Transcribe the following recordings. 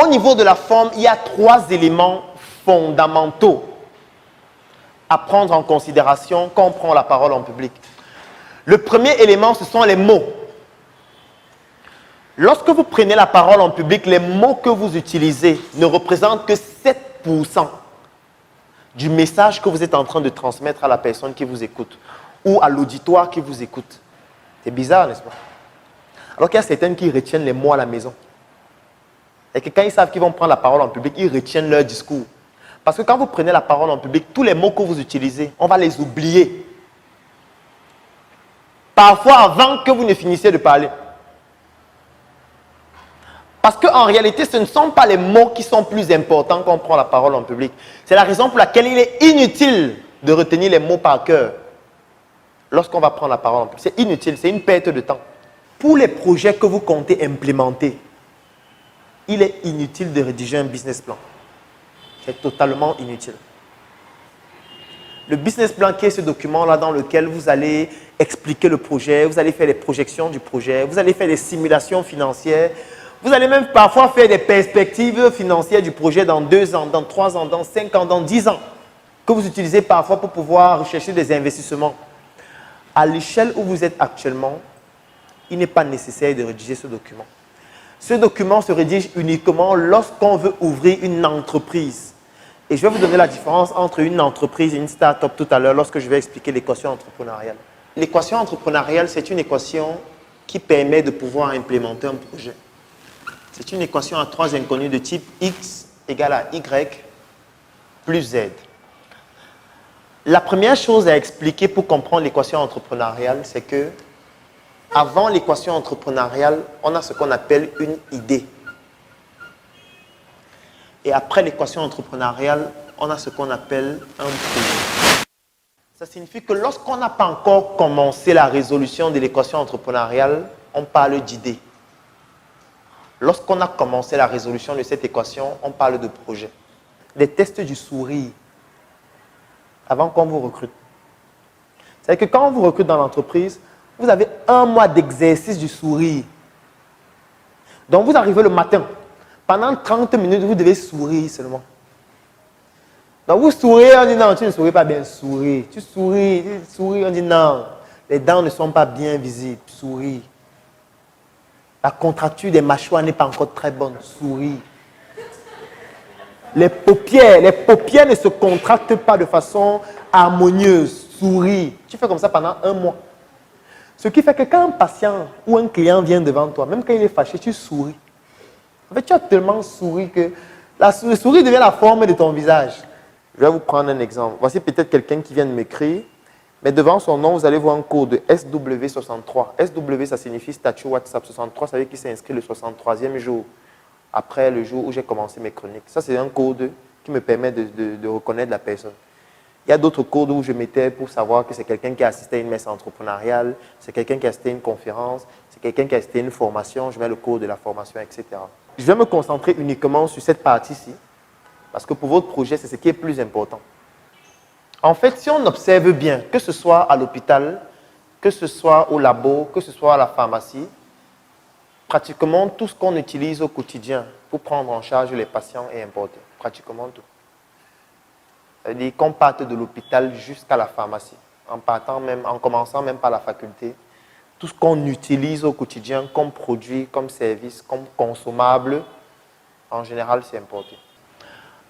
Au niveau de la forme, il y a 3 éléments fondamentaux à prendre en considération quand on prend la parole en public. Le premier élément, ce sont les mots. Lorsque vous prenez la parole en public, les mots que vous utilisez ne représentent que 7% du message que vous êtes en train de transmettre à la personne qui vous écoute ou à l'auditoire qui vous écoute. C'est bizarre, n'est-ce pas? Alors qu'il y a certains qui retiennent les mots à la maison. Et que quand ils savent qu'ils vont prendre la parole en public, ils retiennent leur discours. Parce que quand vous prenez la parole en public, tous les mots que vous utilisez, on va les oublier. Parfois avant que vous ne finissiez de parler. Parce qu'en réalité, ce ne sont pas les mots qui sont plus importants quand on prend la parole en public. C'est la raison pour laquelle il est inutile de retenir les mots par cœur lorsqu'on va prendre la parole en public. C'est inutile, c'est une perte de temps. Pour les projets que vous comptez implémenter, il est inutile de rédiger un business plan. C'est totalement inutile. Le business plan qui est ce document-là dans lequel vous allez expliquer le projet, vous allez faire les projections du projet, vous allez faire des simulations financières, vous allez même parfois faire des perspectives financières du projet dans 2 ans, dans 3 ans, dans 5 ans, dans 10 ans, que vous utilisez parfois pour pouvoir rechercher des investissements. À l'échelle où vous êtes actuellement, il n'est pas nécessaire de rédiger ce document. Ce document se rédige uniquement lorsqu'on veut ouvrir une entreprise. Et je vais vous donner la différence entre une entreprise et une start-up tout à l'heure lorsque je vais expliquer l'équation entrepreneuriale. L'équation entrepreneuriale, c'est une équation qui permet de pouvoir implémenter un projet. C'est une équation à 3 inconnus de type X égale à Y plus Z. La première chose à expliquer pour comprendre l'équation entrepreneuriale, c'est que avant l'équation entrepreneuriale, on a ce qu'on appelle une idée. Et après l'équation entrepreneuriale, on a ce qu'on appelle un projet. Ça signifie que lorsqu'on n'a pas encore commencé la résolution de l'équation entrepreneuriale, on parle d'idée. Lorsqu'on a commencé la résolution de cette équation, on parle de projet. Les tests du sourire, avant qu'on vous recrute. C'est-à-dire que quand on vous recrute dans l'entreprise, vous avez 1 mois d'exercice du sourire. Donc vous arrivez le matin. Pendant 30 minutes, vous devez sourire seulement. Donc vous souriez, on dit non, tu ne souris pas bien, souris. Tu souris, on dit non. Les dents ne sont pas bien visibles, souris. La contracture des mâchoires n'est pas encore très bonne, souris. Les paupières ne se contractent pas de façon harmonieuse, souris. Tu fais comme ça pendant 1 mois. Ce qui fait que quand un patient ou un client vient devant toi, même quand il est fâché, tu souris. En fait, tu as tellement souri que le sourire devient la forme de ton visage. Je vais vous prendre un exemple. Voici peut-être quelqu'un qui vient de m'écrire, mais devant son nom, vous allez voir un code SW63. SW, ça signifie statut WhatsApp 63, ça veut dire qu'il s'est inscrit le 63e jour, après le jour où j'ai commencé mes chroniques. Ça, c'est un code qui me permet de reconnaître la personne. Il y a d'autres codes où je mettais pour savoir que c'est quelqu'un qui a assisté à une messe entrepreneuriale, c'est quelqu'un qui a assisté à une conférence, c'est quelqu'un qui a assisté à une formation, je mets le code de la formation, etc. Je vais me concentrer uniquement sur cette partie-ci, parce que pour votre projet, c'est ce qui est plus important. En fait, si on observe bien, que ce soit à l'hôpital, que ce soit au labo, que ce soit à la pharmacie, pratiquement tout ce qu'on utilise au quotidien pour prendre en charge les patients est importé. Pratiquement tout. C'est-à-dire qu'on parte de l'hôpital jusqu'à la pharmacie, en commençant même par la faculté. Tout ce qu'on utilise au quotidien comme produit, comme service, comme consommable, en général, c'est importé.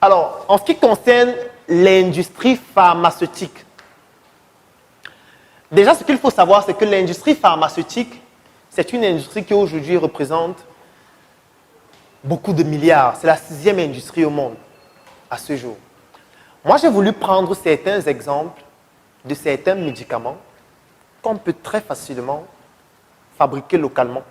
Alors, en ce qui concerne l'industrie pharmaceutique, déjà, ce qu'il faut savoir, c'est que l'industrie pharmaceutique, c'est une industrie qui aujourd'hui représente beaucoup de milliards. C'est la 6e industrie au monde à ce jour. Moi, j'ai voulu prendre certains exemples de certains médicaments qu'on peut très facilement fabriquer localement